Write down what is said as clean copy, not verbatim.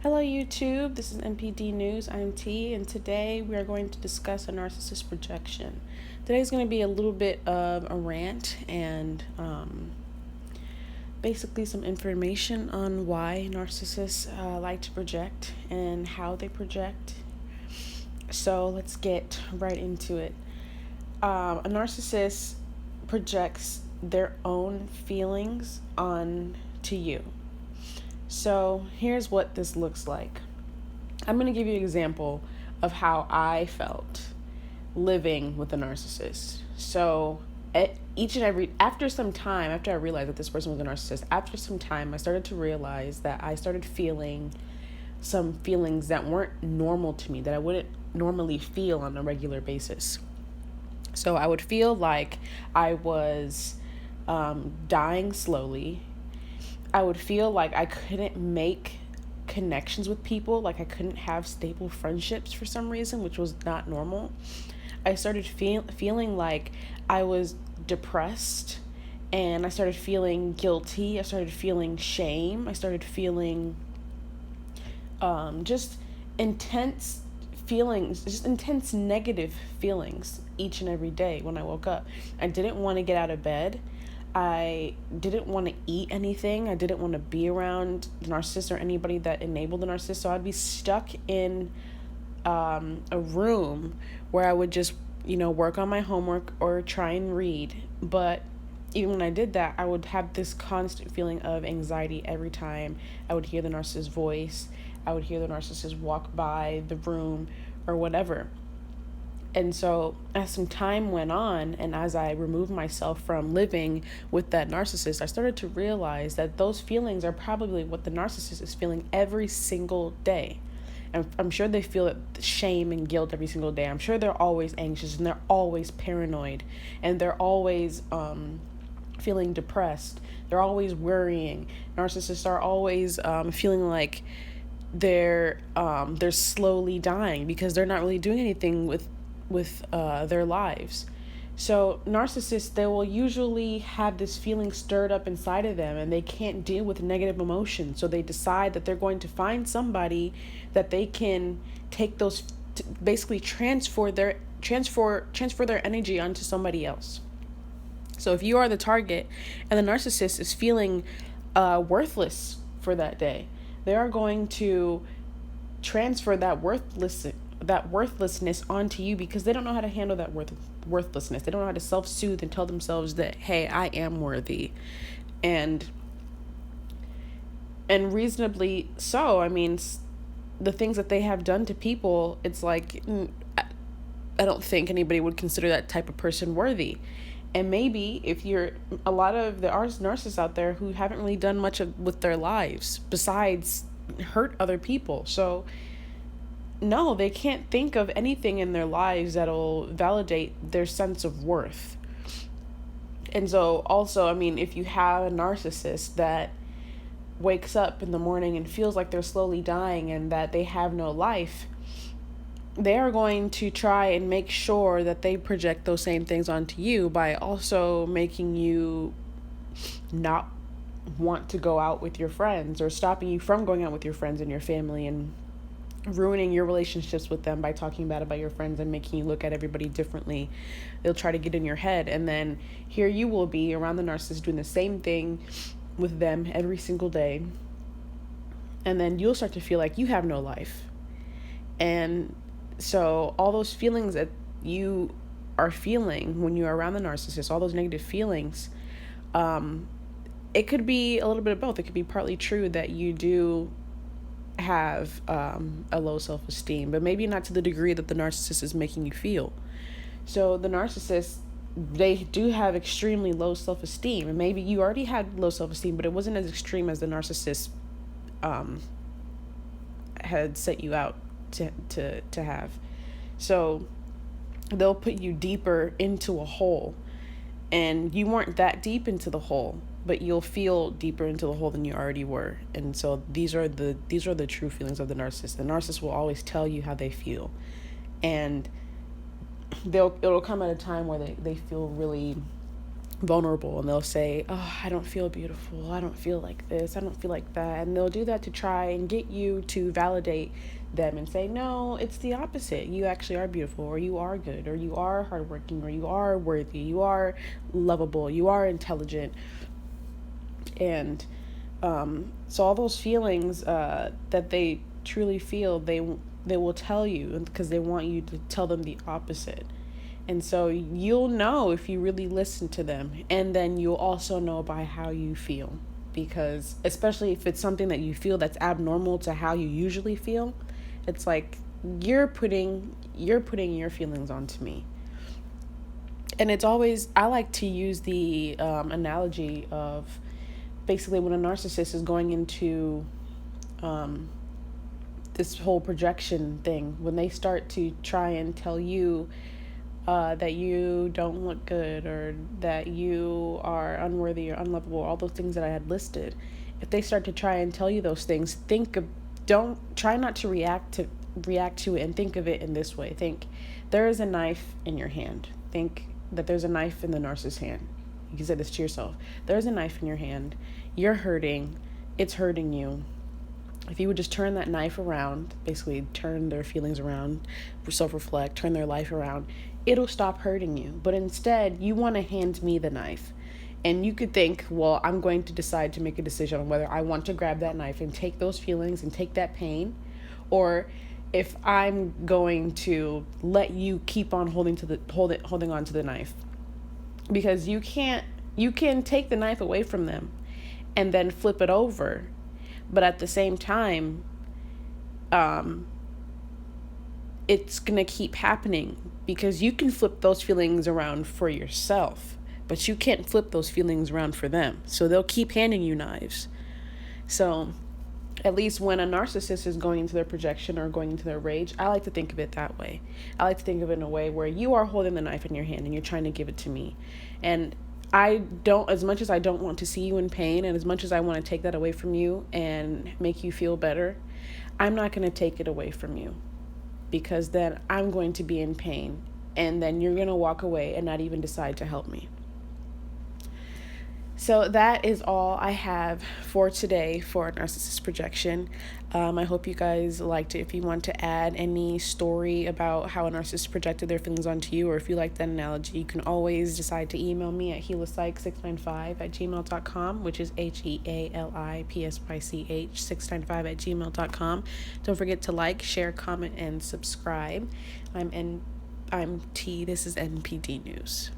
Hello YouTube, this is MPD News. I'm T, and today we are going to discuss a narcissist projection. Today's going to be a little bit of a rant and basically some information on why narcissists like to project and how they project. So let's get right into it. A narcissist projects their own feelings on to you. So here's what this looks like. I'm going to give you an example of how I felt living with a narcissist. So after I realized that this person was a narcissist, after some time, I started to realize that I started feeling some feelings that weren't normal to me, that I wouldn't normally feel on a regular basis. So I would feel like I was dying slowly. I would feel like I couldn't make connections with people, like I couldn't have stable friendships for some reason, which was not normal. I started feeling like I was depressed, and I started feeling guilty. I started feeling shame. I started feeling just intense feelings, just intense negative feelings each and every day when I woke up. I didn't want to get out of bed. I didn't want to eat anything. I didn't want to be around the narcissist or anybody that enabled the narcissist. So I'd be stuck in a room where I would just, work on my homework or try and read. But even when I did that, I would have this constant feeling of anxiety every time I would hear the narcissist's voice. I would hear the narcissist walk by the room or whatever. And so as some time went on, and as I removed myself from living with that narcissist, I started to realize that those feelings are probably what the narcissist is feeling every single day. And I'm sure they feel shame and guilt every single day. I'm sure they're always anxious and they're always paranoid and they're always feeling depressed. They're always worrying. Narcissists are always feeling like they're slowly dying because they're not really doing anything with their lives. So narcissists, they will usually have this feeling stirred up inside of them, and they can't deal with negative emotions. So they decide that they're going to find somebody that they can take those, basically transfer their energy onto somebody else. So if you are the target and the narcissist is feeling worthless for that day, they are going to transfer that worthlessness onto you because they don't know how to handle that worthlessness. They don't know how to self-soothe and tell themselves that, hey, I am worthy. And reasonably so. I mean, the things that they have done to people, it's like, I don't think anybody would consider that type of person worthy. And maybe if you're a lot of the narcissists out there who haven't really done much with their lives besides hurt other people. So no, they can't think of anything in their lives that'll validate their sense of worth. And so also, I mean, if you have a narcissist that wakes up in the morning and feels like they're slowly dying and that they have no life, they are going to try and make sure that they project those same things onto you by also making you not want to go out with your friends or stopping you from going out with your friends and your family and ruining your relationships with them by talking bad about your friends and making you look at everybody differently. They'll try to get in your head, and then here you will be around the narcissist doing the same thing with them every single day, and then you'll start to feel like you have no life. And so all those feelings that you are feeling when you're around the narcissist, all those negative feelings, it could be a little bit of both. It could be partly true that you do have a low self-esteem, but maybe not to the degree that the narcissist is making you feel. So the narcissist, they do have extremely low self-esteem, and maybe you already had low self-esteem, but it wasn't as extreme as the narcissist had set you out to have. So they'll put you deeper into a hole, and you weren't that deep into the hole, but you'll feel deeper into the hole than you already were. And so these are the true feelings of the narcissist. The narcissist will always tell you how they feel, and it'll come at a time where they feel really vulnerable, and they'll say, oh, I don't feel beautiful, I don't feel like this, I don't feel like that, and they'll do that to try and get you to validate them and say, no, it's the opposite, you actually are beautiful, or you are good, or you are hardworking, or you are worthy, you are lovable, you are intelligent. And so all those feelings that they truly feel, they will tell you, because they want you to tell them the opposite. And so you'll know if you really listen to them. And then you'll also know by how you feel. Because especially if it's something that you feel that's abnormal to how you usually feel, it's like you're putting your feelings onto me. And it's always, I like to use the analogy of basically when a narcissist is going into this whole projection thing, when they start to try and tell you that you don't look good, or that you are unworthy or unlovable, all those things that I had listed. If they start to try and tell you those things, don't try not to react to it, and think of it in this way. Think, there is a knife in your hand. Think that there's a knife in the narcissist's hand. You can say this to yourself. There's a knife in your hand. You're hurting. It's hurting you. If you would just turn that knife around, basically turn their feelings around, self-reflect, turn their life around, it'll stop hurting you. But instead, you want to hand me the knife. And you could think, well, I'm going to decide to make a decision on whether I want to grab that knife and take those feelings and take that pain, or if I'm going to let you keep on holding on to the knife. Because you can take the knife away from them and then flip it over. But at the same time, it's going to keep happening, because you can flip those feelings around for yourself, but you can't flip those feelings around for them. So they'll keep handing you knives. So at least when a narcissist is going into their projection or going into their rage, I like to think of it that way. I like to think of it in a way where you are holding the knife in your hand and you're trying to give it to me. And as much as I don't want to see you in pain, and as much as I want to take that away from you and make you feel better, I'm not going to take it away from you, because then I'm going to be in pain, and then you're going to walk away and not even decide to help me. So that is all I have for today for narcissist projection. I hope you guys liked it. If you want to add any story about how a narcissist projected their feelings onto you, or if you like that analogy, you can always decide to email me at healipsych695@gmail.com, which is HEALIPSYCH695@gmail.com. Don't forget to like, share, comment, and subscribe. I'm T. This is NPD News.